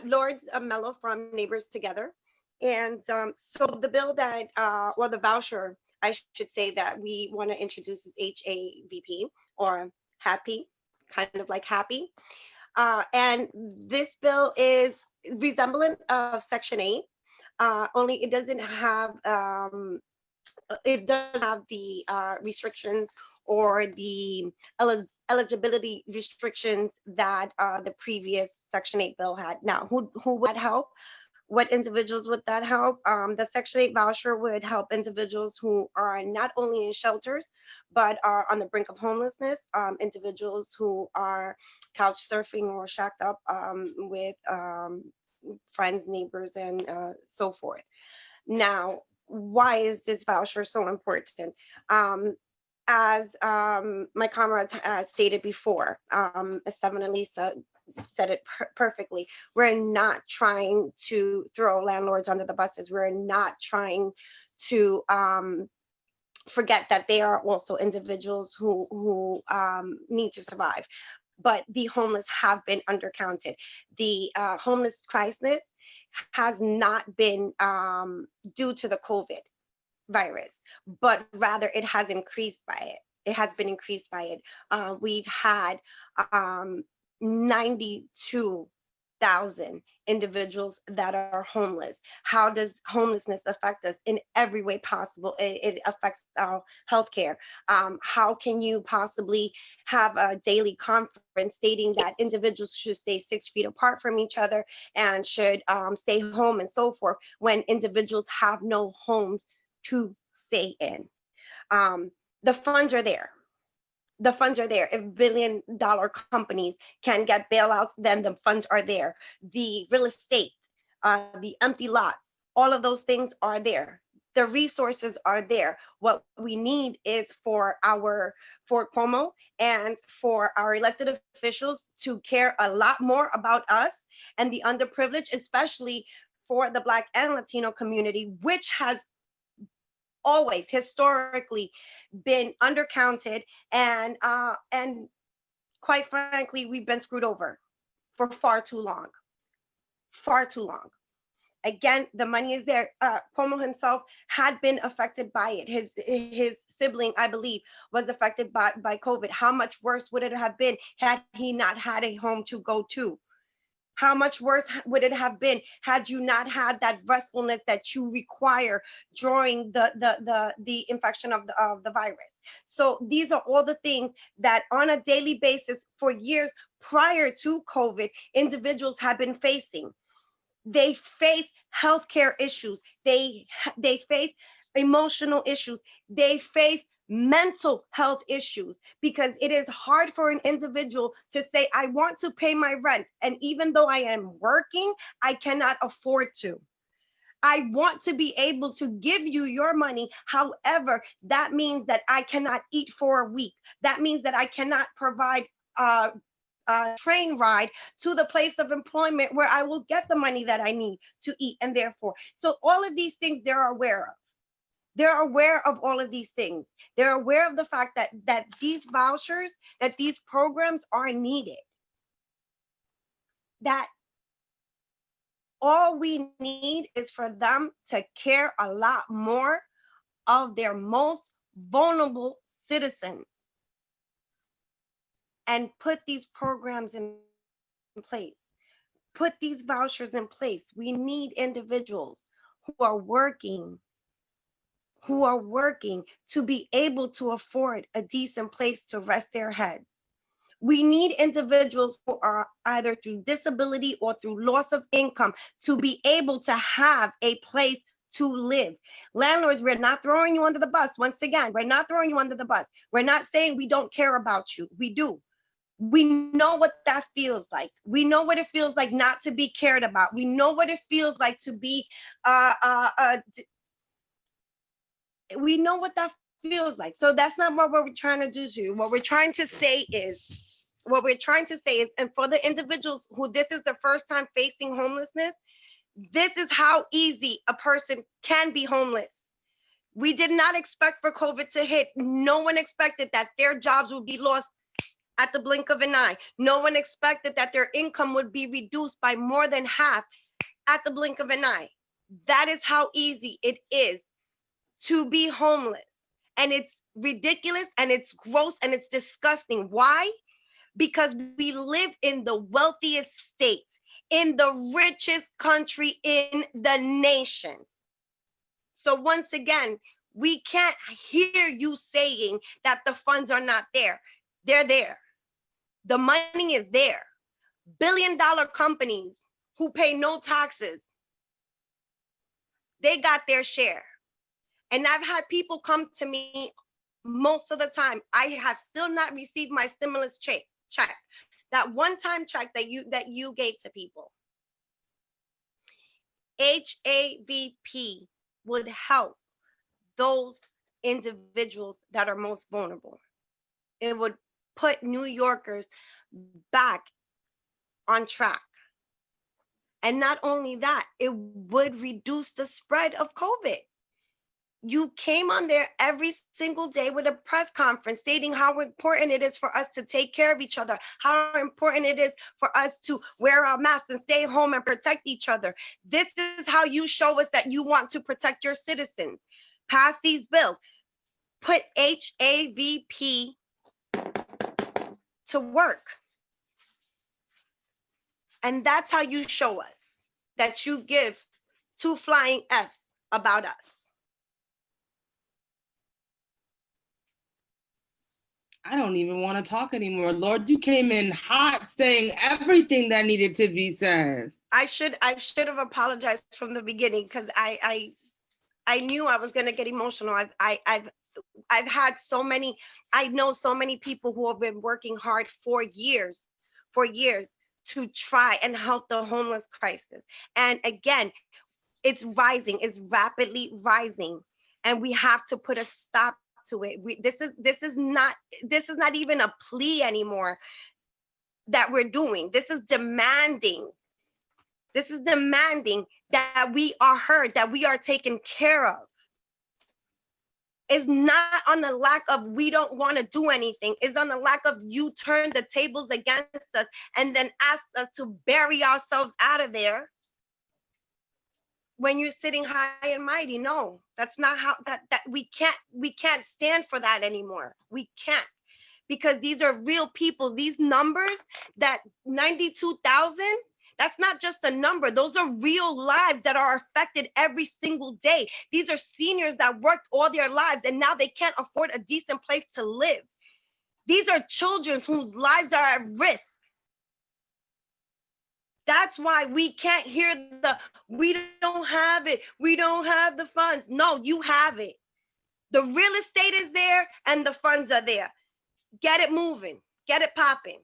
Lords Mello from Neighbors Together. And so the bill that, or the voucher, I should say, that we want to introduce is HAVP, or happy, kind of like happy. And this bill is resemblant of Section 8, only it doesn't have the restrictions or the eligibility restrictions that the previous Section 8 bill had. Now, who would that help? What individuals would that help? The Section 8 voucher would help individuals who are not only in shelters, but are on the brink of homelessness, individuals who are couch surfing or shacked up with friends, neighbors, and so forth. Now, why is this voucher so important? As my comrades stated before, Seven and Lisa said it perfectly. We're not trying to throw landlords under the buses. We're not trying to forget that they are also individuals who need to survive. But the homeless have been undercounted. The homeless crisis has not been due to the COVID virus, but rather it has increased by it. It has been increased by it. We've had 92,000 individuals that are homeless. How does homelessness affect us? In every way possible. It affects our healthcare. How can you possibly have a daily conference stating that individuals should stay 6 feet apart from each other and should stay home and so forth, when individuals have no homes to stay in? The funds are there. The funds are there. If billion-dollar companies can get bailouts, then the funds are there. The real estate, the empty lots, all of those things are there. The resources are there. What we need is for Cuomo and for our elected officials to care a lot more about us and the underprivileged, especially for the Black and Latino community, which has always historically been undercounted, and quite frankly, we've been screwed over for far too long. Again, the money is there. Cuomo himself had been affected by it. His sibling, I believe, was affected by COVID. How much worse would it have been had he not had a home to go to? How much worse would it have been had you not had that restfulness that you require during the infection of the virus? So these are all the things that on a daily basis for years prior to COVID, individuals have been facing. They face healthcare issues. They face emotional issues. They face mental health issues, because it is hard for an individual to say, I want to pay my rent, and even though I am working, I cannot afford to. I want to be able to give you your money. However, that means that I cannot eat for a week. That means that I cannot provide a train ride to the place of employment where I will get the money that I need to eat. And therefore, so all of these things they're aware of. They're aware of all of these things. They're aware of the fact that these vouchers, that these programs are needed. That all we need is for them to care a lot more of their most vulnerable citizens and put these programs in place. Put these vouchers in place. We need individuals who are working to be able to afford a decent place to rest their heads. We need individuals who are either through disability or through loss of income to be able to have a place to live. Landlords, we're not throwing you under the bus. Once again, we're not throwing you under the bus. We're not saying we don't care about you. We do. We know what that feels like. We know what it feels like not to be cared about. We know what it feels like to be we know what that feels like. So that's not what we're trying to do to you. What we're trying to say is, and for the individuals who this is the first time facing homelessness, this is how easy a person can be homeless. We did not expect for COVID to hit. No one expected that their jobs would be lost at the blink of an eye. No one expected that their income would be reduced by more than half at the blink of an eye. That is how easy it is to be homeless. And it's ridiculous and it's gross and it's disgusting. Why? Because we live in the wealthiest state, in the richest country in the nation. So once again, we can't hear you saying that the funds are not there. They're there. The money is there. Billion-dollar companies who pay no taxes, they got their share. And I've had people come to me most of the time. I have still not received my stimulus check. That one-time check that you gave to people. HAVP would help those individuals that are most vulnerable. It would put New Yorkers back on track. And not only that, it would reduce the spread of COVID. You came on there every single day with a press conference stating how important it is for us to take care of each other, how important it is for us to wear our masks and stay home and protect each other. This is how you show us that you want to protect your citizens. Pass these bills. Put HAVP to work. And that's how you show us that you give two flying Fs about us. I don't even want to talk anymore. Lord, you came in hot saying everything that needed to be said. I should have apologized from the beginning because I knew I was going to get emotional. I've had so many, I know so many people who have been working hard for years to try and help the homeless crisis. And again, it's rising, it's rapidly rising, and we have to put a stop to it. This is not even a plea anymore that we're doing. This is demanding that we are heard, that we are taken care of. It's not on the lack of we don't want to do anything. It's on the lack of you turn the tables against us and then ask us to bury ourselves out of there when you're sitting high and mighty. No, that's not how that we can't stand for that anymore. We can't, because these are real people. These numbers, that 92,000, that's not just a number. Those are real lives that are affected every single day. These are seniors that worked all their lives and now they can't afford a decent place to live. These are children whose lives are at risk. That's why we can't hear we don't have it. We don't have the funds. No, you have it. The real estate is there and the funds are there. Get it moving. Get it popping.